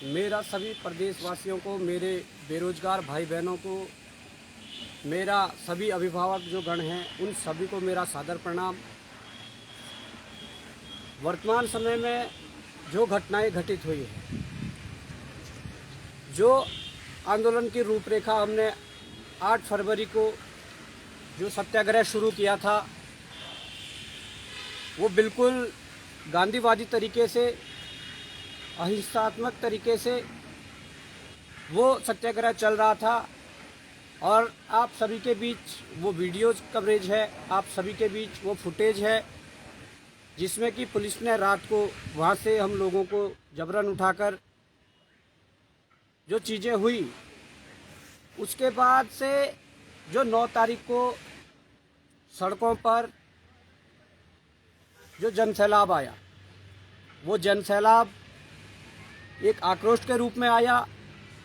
मेरा सभी प्रदेशवासियों को, मेरे बेरोजगार भाई बहनों को, मेरा सभी अभिभावक जो गण हैं उन सभी को मेरा सादर प्रणाम। वर्तमान समय में जो घटनाएं घटित हुई है, जो आंदोलन की रूपरेखा हमने 8 फरवरी को जो सत्याग्रह शुरू किया था, वो बिल्कुल गांधीवादी तरीके से, अहिंसात्मक तरीके से वो सत्याग्रह चल रहा था। और आप सभी के बीच वो वीडियोज़ कवरेज है, आप सभी के बीच वो फुटेज है जिसमें कि पुलिस ने रात को वहाँ से हम लोगों को जबरन उठाकर जो चीज़ें हुई, उसके बाद से जो 9 तारीख को सड़कों पर जो जनसैलाब आया, वो जनसैलाब एक आक्रोश के रूप में आया।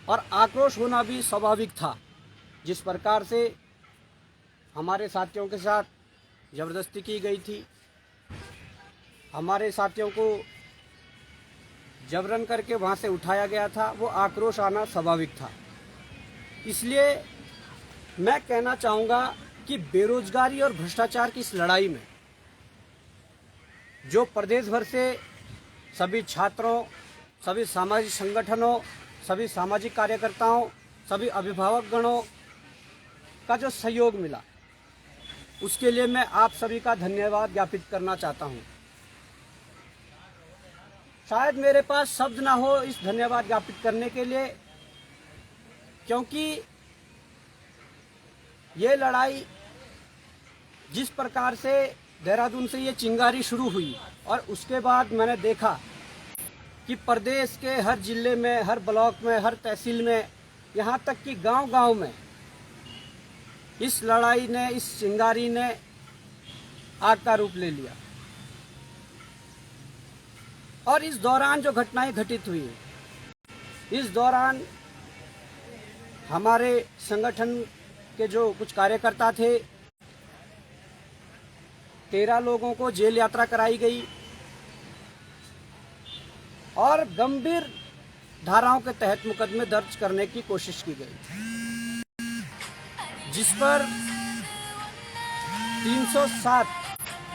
और आक्रोश होना भी स्वाभाविक था। जिस प्रकार से हमारे साथियों के साथ ज़बरदस्ती की गई थी, हमारे साथियों को जबरन करके वहाँ से उठाया गया था, वो आक्रोश आना स्वाभाविक था। इसलिए मैं कहना चाहूँगा कि बेरोजगारी और भ्रष्टाचार की इस लड़ाई में जो प्रदेश भर से सभी छात्रों, सभी सामाजिक संगठनों, सभी सामाजिक कार्यकर्ताओं, सभी अभिभावक गणों का जो सहयोग मिला, उसके लिए मैं आप सभी का धन्यवाद ज्ञापित करना चाहता हूं। शायद मेरे पास शब्द ना हो इस धन्यवाद ज्ञापित करने के लिए, क्योंकि ये लड़ाई जिस प्रकार से देहरादून से ये चिंगारी शुरू हुई और उसके बाद मैंने देखा कि प्रदेश के हर जिले में, हर ब्लॉक में, हर तहसील में, यहाँ तक कि गांव-गांव में इस लड़ाई ने, इस चिंगारी ने आग का रूप ले लिया। और इस दौरान जो घटनाएं घटित हुई, इस दौरान हमारे संगठन के जो कुछ कार्यकर्ता थे, 13 लोगों को जेल यात्रा कराई गई और गंभीर धाराओं के तहत मुकदमे दर्ज करने की कोशिश की गई, जिस पर 307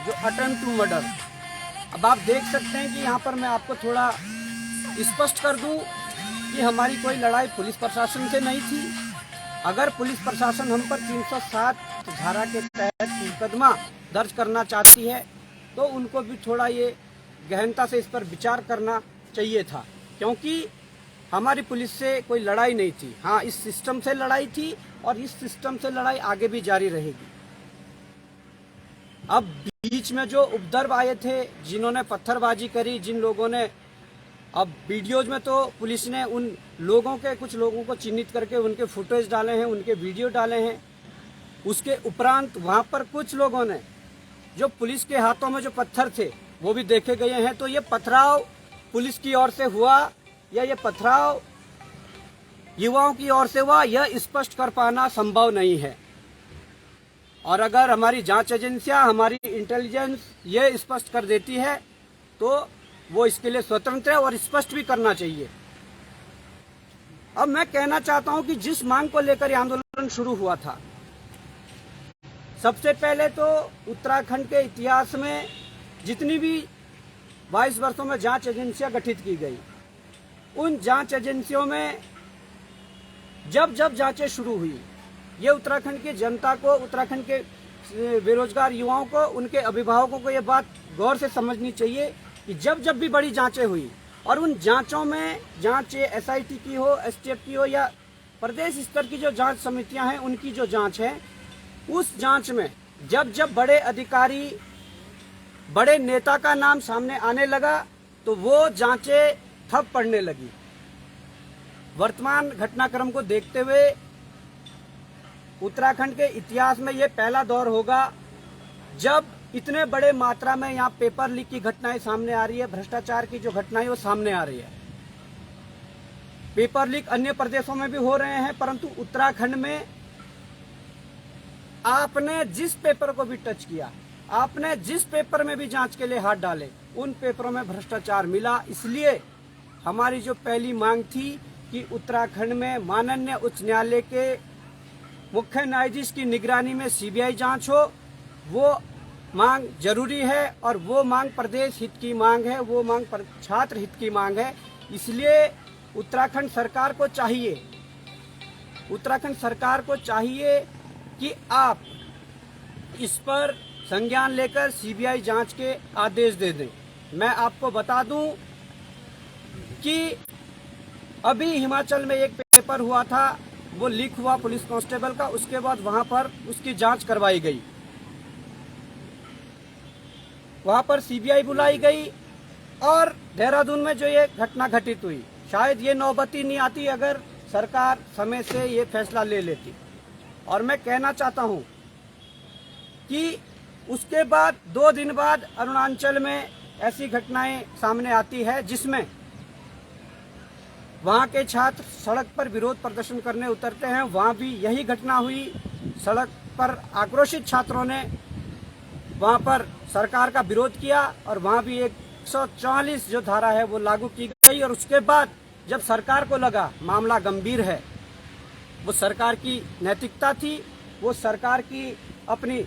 जो अटेम्प्ट टू मर्डर। अब आप देख सकते हैं कि यहाँ पर मैं आपको थोड़ा स्पष्ट कर दूं कि हमारी कोई लड़ाई पुलिस प्रशासन से नहीं थी। अगर पुलिस प्रशासन हम पर 307 धारा के तहत मुकदमा दर्ज करना चाहती है तो उनको भी थोड़ा ये गहनता से इस पर विचार करना चाहिए था, क्योंकि हमारी पुलिस से कोई लड़ाई नहीं थी। हाँ, इस सिस्टम से लड़ाई थी और इस सिस्टम से लड़ाई आगे भी जारी रहेगी। अब बीच में जो उपद्रव आए थे, जिन्होंने पत्थरबाजी करी, जिन लोगों ने, अब वीडियोज में तो पुलिस ने उन लोगों के, कुछ लोगों को चिन्हित करके उनके फुटेज डाले हैं, उनके वीडियो डाले हैं। उसके उपरांत वहाँ पर कुछ लोगों ने, जो पुलिस के हाथों में जो पत्थर थे वो भी देखे गए हैं। तो ये पथराव पुलिस की ओर से हुआ या ये पथराव युवाओं की ओर से हुआ, यह स्पष्ट कर पाना संभव नहीं है। और अगर हमारी जांच एजेंसियां, हमारी इंटेलिजेंस ये स्पष्ट कर देती है तो वो इसके लिए स्वतंत्र है और स्पष्ट भी करना चाहिए। अब मैं कहना चाहता हूं कि जिस मांग को लेकर ये आंदोलन शुरू हुआ था, सबसे पहले तो उत्तराखंड के इतिहास में जितनी भी 22 वर्षों में जांच एजेंसियां गठित की गई, उन जांच एजेंसियों में जब जब जांचें शुरू हुई, ये उत्तराखंड की जनता को, उत्तराखंड के बेरोजगार युवाओं को, उनके अभिभावकों को ये बात गौर से समझनी चाहिए कि जब जब भी बड़ी जांचें हुई और उन जांचों में, जांच SIT की हो, STF की हो या प्रदेश स्तर की जो जांच समितियां हैं उनकी जो जांच है, उस जांच में जब जब बड़े अधिकारी, बड़े नेता का नाम सामने आने लगा तो वो जांचें ठप पड़ने लगी। वर्तमान घटनाक्रम को देखते हुए उत्तराखंड के इतिहास में ये पहला दौर होगा जब इतने बड़े मात्रा में यहाँ पेपर लीक की घटनाएं सामने आ रही है, भ्रष्टाचार की जो घटनाएं वो सामने आ रही है। पेपर लीक अन्य प्रदेशों में भी हो रहे हैं, परंतु उत्तराखंड में आपने जिस पेपर को भी टच किया आपने जिस पेपर में भी जांच के लिए हाथ डाले उन पेपरों में भ्रष्टाचार मिला। इसलिए हमारी जो पहली मांग थी कि उत्तराखंड में माननीय उच्च न्यायालय के मुख्य न्यायाधीश की निगरानी में सीबीआई जांच हो, वो मांग जरूरी है और वो मांग प्रदेश हित की मांग है, वो मांग छात्र हित की मांग है। इसलिए उत्तराखंड सरकार को चाहिए कि आप इस पर संज्ञान लेकर सीबीआई जांच के आदेश दे दें। मैं आपको बता दूं कि अभी हिमाचल में एक पेपर हुआ था, वो लीक हुआ पुलिस कांस्टेबल का, उसके बाद वहां पर उसकी जांच करवाई गई, वहां पर सीबीआई बुलाई गई और देहरादून में जो ये घटना घटित हुई, शायद ये नौबत ही नहीं आती अगर सरकार समय से ये फैसला ले लेती। और मैं कहना चाहता हूं कि उसके बाद 2 दिन बाद अरुणाचल में ऐसी घटनाएं सामने आती है जिसमें वहां के छात्र सड़क पर विरोध प्रदर्शन करने उतरते हैं। वहां भी यही घटना हुई, सड़क पर आक्रोशित छात्रों ने वहां पर सरकार का विरोध किया और वहां भी 144 जो धारा है वो लागू की गई। और उसके बाद जब सरकार को लगा मामला गंभीर है, वो सरकार की नैतिकता थी, वो सरकार की अपनी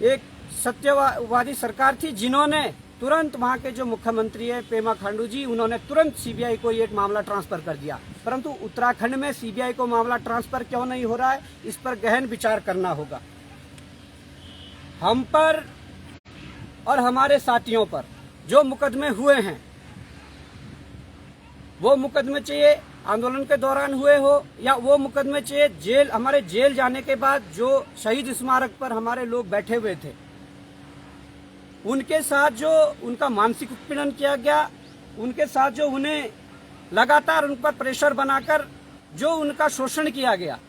एक सत्यवादी सरकार थी, जिन्होंने तुरंत वहां के जो मुख्यमंत्री है पेमा खांडू जी, उन्होंने तुरंत सीबीआई को ये मामला ट्रांसफर कर दिया। परंतु उत्तराखंड में सीबीआई को मामला ट्रांसफर क्यों नहीं हो रहा है, इस पर गहन विचार करना होगा। हम पर और हमारे साथियों पर जो मुकदमे हुए हैं, वो मुकदमे चाहिए आंदोलन के दौरान हुए हो या वो मुकदमे चाहिए हमारे जेल जाने के बाद जो शहीद स्मारक पर हमारे लोग बैठे हुए थे, उनके साथ जो उनका मानसिक उत्पीड़न किया गया, उनके साथ जो उन्हें लगातार उन पर प्रेशर बनाकर जो उनका शोषण किया गया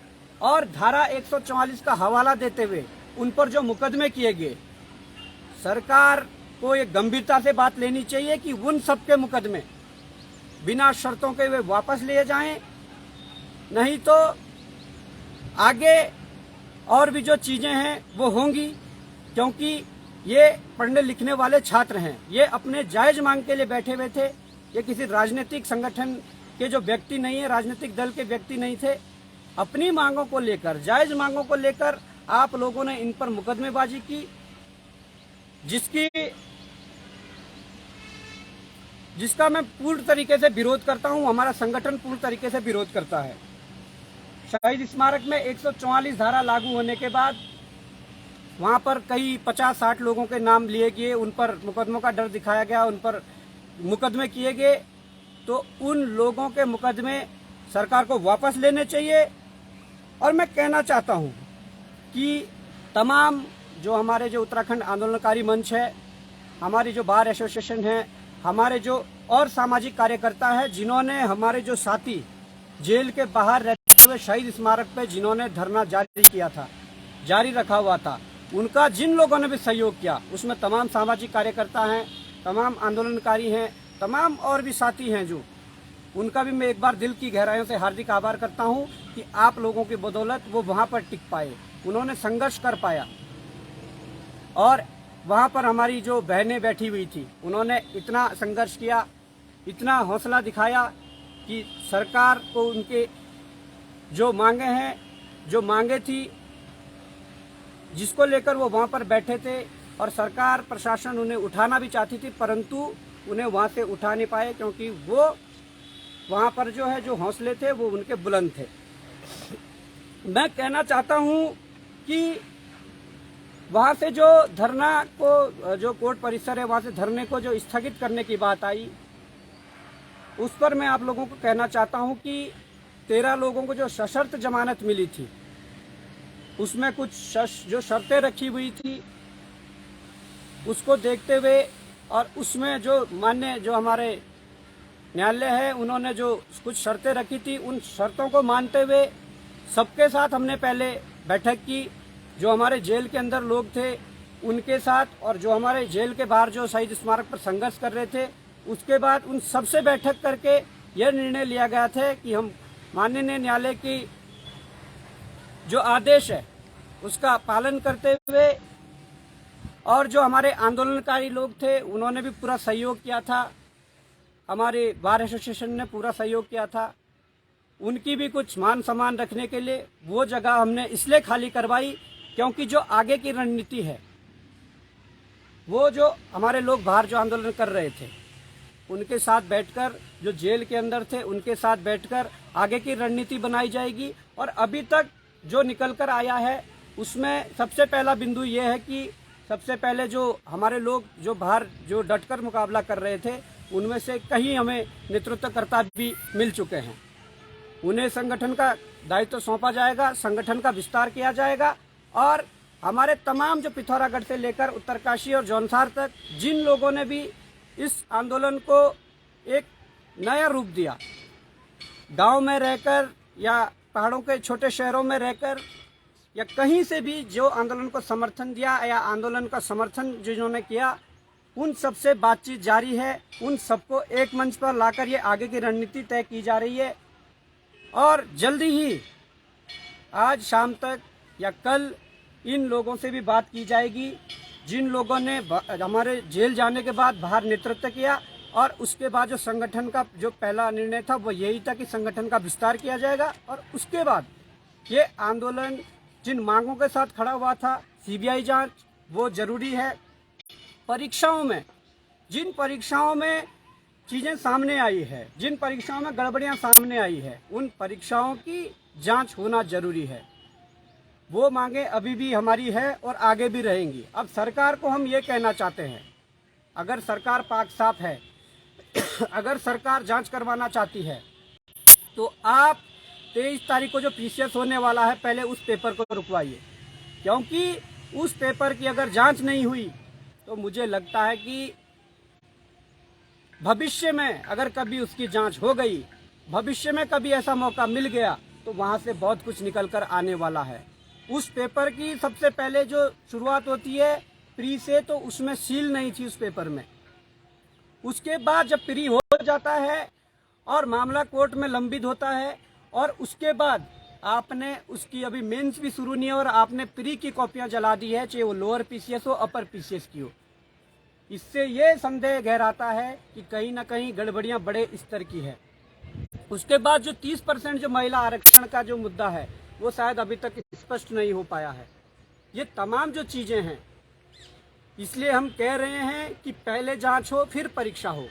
और धारा 144 का हवाला देते हुए उन पर जो मुकदमे किए गए, सरकार को ये गंभीरता से बात लेनी चाहिए कि उन सबके मुकदमे बिना शर्तों के वे वापस लिए जाएं, नहीं तो आगे और भी जो चीजें हैं वो होंगी। क्योंकि ये पढ़ने लिखने वाले छात्र हैं, ये अपने जायज मांग के लिए बैठे हुए थे, ये किसी राजनीतिक संगठन के जो व्यक्ति नहीं है, राजनीतिक दल के व्यक्ति नहीं थे। अपनी मांगों को लेकर, जायज मांगों को लेकर आप लोगों ने इन पर मुकदमेबाजी की, जिसका मैं पूर्ण तरीके से विरोध करता हूं, हमारा संगठन पूर्ण तरीके से विरोध करता है। शहीद स्मारक में 144 धारा लागू होने के बाद वहां पर कई 50-60 लोगों के नाम लिए गए, उन पर मुकदमों का डर दिखाया गया, उन पर मुकदमे किए गए। तो उन लोगों के मुकदमे सरकार को वापस लेने चाहिए। और मैं कहना चाहता हूं कि तमाम जो हमारे जो उत्तराखंड आंदोलनकारी मंच है, हमारी जो बार एसोसिएशन है, हमारे जो और सामाजिक कार्यकर्ता है, जिन्होंने हमारे जो साथी जेल के बाहर रहते हुए शहीद स्मारक पे जिन्होंने धरना जारी रखा हुआ था, उनका जिन लोगों ने भी सहयोग किया, उसमें तमाम सामाजिक कार्यकर्ता हैं, तमाम आंदोलनकारी हैं, तमाम और भी साथी हैं, जो उनका भी मैं एक बार दिल की गहराइयों से हार्दिक आभार करता हूं कि आप लोगों की बदौलत वो वहां पर टिक पाए, उन्होंने संघर्ष कर पाया। और वहां पर हमारी जो बहनें बैठी हुई थी, उन्होंने इतना संघर्ष किया, इतना हौसला दिखाया कि सरकार को उनके जो मांगे थी, जिसको लेकर वो वहां पर बैठे थे, और सरकार प्रशासन उन्हें उठाना भी चाहती थी, परंतु उन्हें वहां से उठा नहीं पाए, क्योंकि वो वहां पर जो हौसले थे वो उनके बुलंद थे। मैं कहना चाहता हूं कि वहां से जो धरना को, जो कोर्ट परिसर है, वहां से धरने को जो स्थगित करने की बात आई, उस पर मैं आप लोगों को कहना चाहता हूं कि 13 लोगों को जो सशर्त जमानत मिली थी, उसमें कुछ जो शर्तें रखी हुई थी, उसको देखते हुए और उसमें जो मान्य जो हमारे न्यायालय है, उन्होंने जो कुछ शर्तें रखी थी, उन शर्तों को मानते हुए सबके साथ हमने पहले बैठक की। जो हमारे जेल के अंदर लोग थे उनके साथ, और जो हमारे जेल के बाहर जो शहीद स्मारक पर संघर्ष कर रहे थे, उसके बाद उन सबसे बैठक करके यह निर्णय लिया गया था कि हम माननीय न्यायालय की जो आदेश है उसका पालन करते हुए और जो हमारे आंदोलनकारी लोग थे उन्होंने भी पूरा सहयोग किया था, हमारे बार एसोसिएशन ने पूरा सहयोग किया था। उनकी भी कुछ मान सम्मान रखने के लिए वो जगह हमने इसलिए खाली करवाई क्योंकि जो आगे की रणनीति है, वो जो हमारे लोग बाहर जो आंदोलन कर रहे थे उनके साथ बैठकर, जो जेल के अंदर थे उनके साथ बैठकर आगे की रणनीति बनाई जाएगी। और अभी तक जो निकल कर आया है उसमें सबसे पहला बिंदु ये है कि सबसे पहले जो हमारे लोग जो बाहर जो डटकर मुकाबला कर रहे थे उनमें से कहीं हमें नेतृत्वकर्ता भी मिल चुके हैं। उन्हें संगठन का दायित्व सौंपा जाएगा, संगठन का विस्तार किया जाएगा और हमारे तमाम जो पिथौरागढ़ से लेकर उत्तरकाशी और जौनसार तक जिन लोगों ने भी इस आंदोलन को एक नया रूप दिया, गांव में रहकर या पहाड़ों के छोटे शहरों में रहकर या कहीं से भी जो आंदोलन को समर्थन दिया या आंदोलन का समर्थन जिन्होंने किया, उन सबसे बातचीत जारी है। उन सबको एक मंच पर लाकर ये आगे की रणनीति तय की जा रही है और जल्दी ही आज शाम तक या कल इन लोगों से भी बात की जाएगी जिन लोगों ने हमारे जेल जाने के बाद बाहर नेतृत्व किया। और उसके बाद जो संगठन का जो पहला निर्णय था वो यही था कि संगठन का विस्तार किया जाएगा और उसके बाद ये आंदोलन जिन मांगों के साथ खड़ा हुआ था, सीबीआई जांच वो जरूरी है। परीक्षाओं में जिन परीक्षाओं में चीजें सामने आई है, जिन परीक्षाओं में गड़बड़ियां सामने आई है, उन परीक्षाओं की जांच होना जरूरी है। वो मांगे अभी भी हमारी है और आगे भी रहेंगी। अब सरकार को हम ये कहना चाहते हैं, अगर सरकार पाक साफ है, अगर सरकार जांच करवाना चाहती है तो आप 23 तारीख को जो पीसीएस होने वाला है पहले उस पेपर को रुकवाइए, क्योंकि उस पेपर की अगर जांच नहीं हुई तो मुझे लगता है कि भविष्य में अगर कभी उसकी जांच हो गई, भविष्य में कभी ऐसा मौका मिल गया तो वहां से बहुत कुछ निकल कर आने वाला है। उस पेपर की सबसे पहले जो शुरुआत होती है प्री से, तो उसमें सील नहीं थी उस पेपर में। उसके बाद जब प्री हो जाता है और मामला कोर्ट में लंबित होता है और उसके बाद आपने उसकी अभी मेंस भी शुरू नहीं है और आपने प्री की कॉपियां जला दी है, चाहे वो लोअर पीसीएस हो अपर पीसीएस की हो। इससे ये संदेह गहराता है कि कहीं ना कहीं गड़बड़ियां बड़े स्तर की है। उसके बाद जो 30% जो महिला आरक्षण का जो मुद्दा है वो शायद अभी तक स्पष्ट नहीं हो पाया है। ये तमाम जो चीजें हैं, इसलिए हम कह रहे हैं कि पहले जांच हो फिर परीक्षा हो।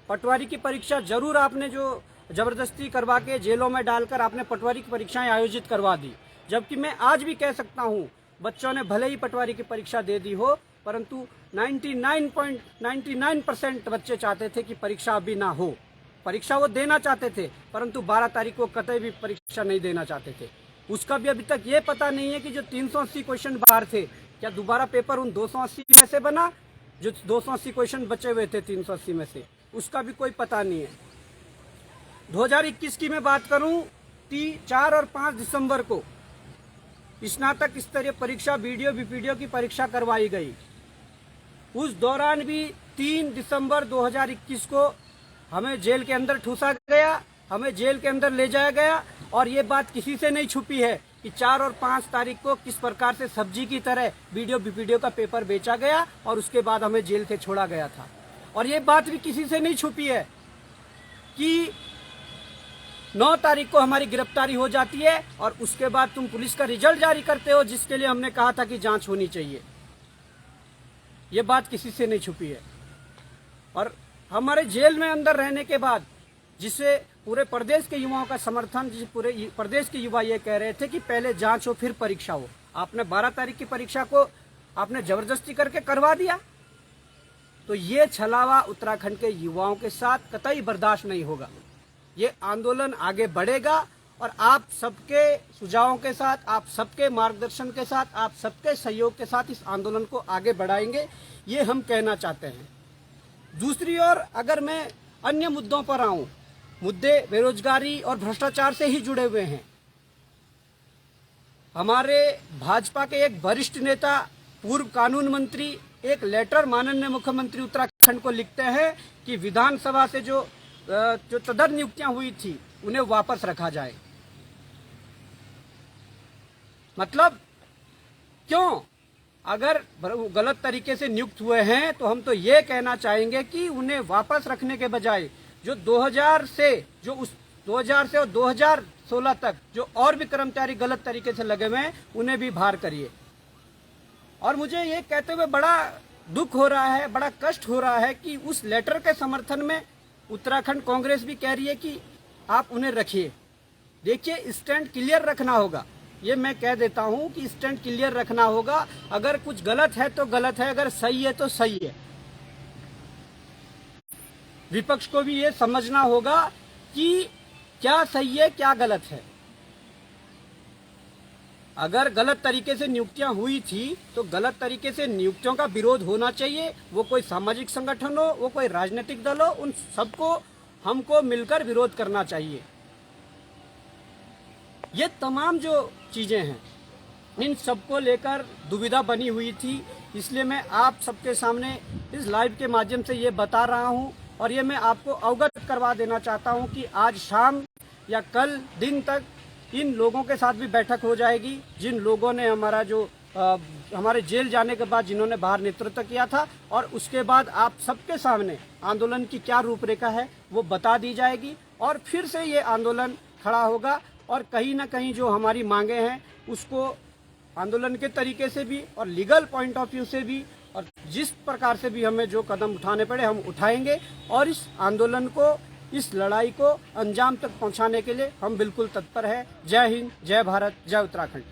पटवारी की परीक्षा जरूर आपने जो जबरदस्ती करवा के जेलों में डालकर आपने पटवारी की परीक्षाएं आयोजित करवा दी, जबकि मैं आज भी कह सकता हूं बच्चों ने भले ही पटवारी की परीक्षा दे दी हो, परंतु 99.99% बच्चे चाहते थे कि परीक्षा अभी ना हो। परीक्षा वो देना चाहते थे परंतु 12 तारीख को कतई भी परीक्षा नहीं देना चाहते थे। उसका भी अभी तक ये पता नहीं है कि जो 380 क्वेश्चन बाहर थे, क्या दोबारा पेपर उन 280 में से बना? जो 280 क्वेश्चन बचे हुए थे 380 में से, उसका भी कोई पता नहीं है। 2021 की मैं बात करूं, 4 और 5 दिसंबर को स्नातक स्तरीय परीक्षा वीडियो बीपीडीओ की परीक्षा करवाई गई। उस दौरान भी 3 दिसंबर 2021 को हमें जेल के अंदर ठूसा गया, हमें जेल के अंदर ले जाया गया और ये बात किसी से नहीं छुपी है कि 4 और 5 तारीख को किस प्रकार से सब्जी की तरह वीडियो बीपीडीओ का पेपर बेचा गया और उसके बाद हमें जेल से छोड़ा गया था। और ये बात भी किसी से नहीं छुपी है कि 9 तारीख को हमारी गिरफ्तारी हो जाती है और उसके बाद तुम पुलिस का रिजल्ट जारी करते हो, जिसके लिए हमने कहा था कि जांच होनी चाहिए। ये बात किसी से नहीं छुपी है। और हमारे जेल में अंदर रहने के बाद जिसे पूरे प्रदेश के युवाओं का समर्थन, जिस पूरे प्रदेश के युवा ये कह रहे थे कि पहले जांच हो फिर परीक्षा हो, आपने 12 तारीख की परीक्षा को आपने जबरदस्ती करके करवा दिया। तो ये छलावा उत्तराखंड के युवाओं के साथ कतई बर्दाश्त नहीं होगा। ये आंदोलन आगे बढ़ेगा और आप सबके सुझावों के साथ, आप सबके मार्गदर्शन के साथ, आप सबके सहयोग के साथ इस आंदोलन को आगे बढ़ाएंगे, ये हम कहना चाहते हैं। दूसरी ओर अगर मैं अन्य मुद्दों पर आऊं, मुद्दे बेरोजगारी और भ्रष्टाचार से ही जुड़े हुए हैं। हमारे भाजपा के एक वरिष्ठ नेता, पूर्व कानून मंत्री, एक लेटर माननीय मुख्यमंत्री उत्तराखंड को लिखते हैं कि विधानसभा से जो तदर नियुक्तियां हुई थी उन्हें वापस रखा जाए। मतलब क्यों? अगर गलत तरीके से नियुक्त हुए हैं तो हम तो ये कहना चाहेंगे कि उन्हें वापस रखने के बजाय जो 2000 से और 2016 तक जो और भी कर्मचारी गलत तरीके से लगे हुए हैं उन्हें भी बाहर करिए। और मुझे ये कहते हुए बड़ा दुख हो रहा है, बड़ा कष्ट हो रहा है कि उस लेटर के समर्थन में उत्तराखंड कांग्रेस भी कह रही है कि आप उन्हें रखिए। देखिए, स्टैंड क्लियर रखना होगा, ये मैं कह देता हूं कि स्टैंड क्लियर रखना होगा। अगर कुछ गलत है तो गलत है, अगर सही है तो सही है। विपक्ष को भी ये समझना होगा कि क्या सही है क्या गलत है। अगर गलत तरीके से नियुक्तियां हुई थी तो गलत तरीके से नियुक्तियों का विरोध होना चाहिए। वो कोई सामाजिक संगठन हो, वो कोई राजनीतिक दल हो, उन सबको हमको मिलकर विरोध करना चाहिए। ये तमाम जो चीजें हैं इन सबको लेकर दुविधा बनी हुई थी, इसलिए मैं आप सबके सामने इस लाइव के माध्यम से ये बता रहा हूं। और ये मैं आपको अवगत करवा देना चाहता हूं कि आज शाम या कल दिन तक इन लोगों के साथ भी बैठक हो जाएगी जिन लोगों ने हमारे जेल जाने के बाद जिन्होंने बाहर नेतृत्व किया था, और उसके बाद आप सबके सामने आंदोलन की क्या रूपरेखा है वो बता दी जाएगी। और फिर से ये आंदोलन खड़ा होगा और कहीं ना कहीं जो हमारी मांगे हैं उसको आंदोलन के तरीके से भी और लीगल पॉइंट ऑफ व्यू से भी और जिस प्रकार से भी हमें जो कदम उठाने पड़े हम उठाएंगे। और इस आंदोलन को, इस लड़ाई को अंजाम तक पहुंचाने के लिए हम बिल्कुल तत्पर हैं। जय हिंद, जय भारत, जय उत्तराखंड।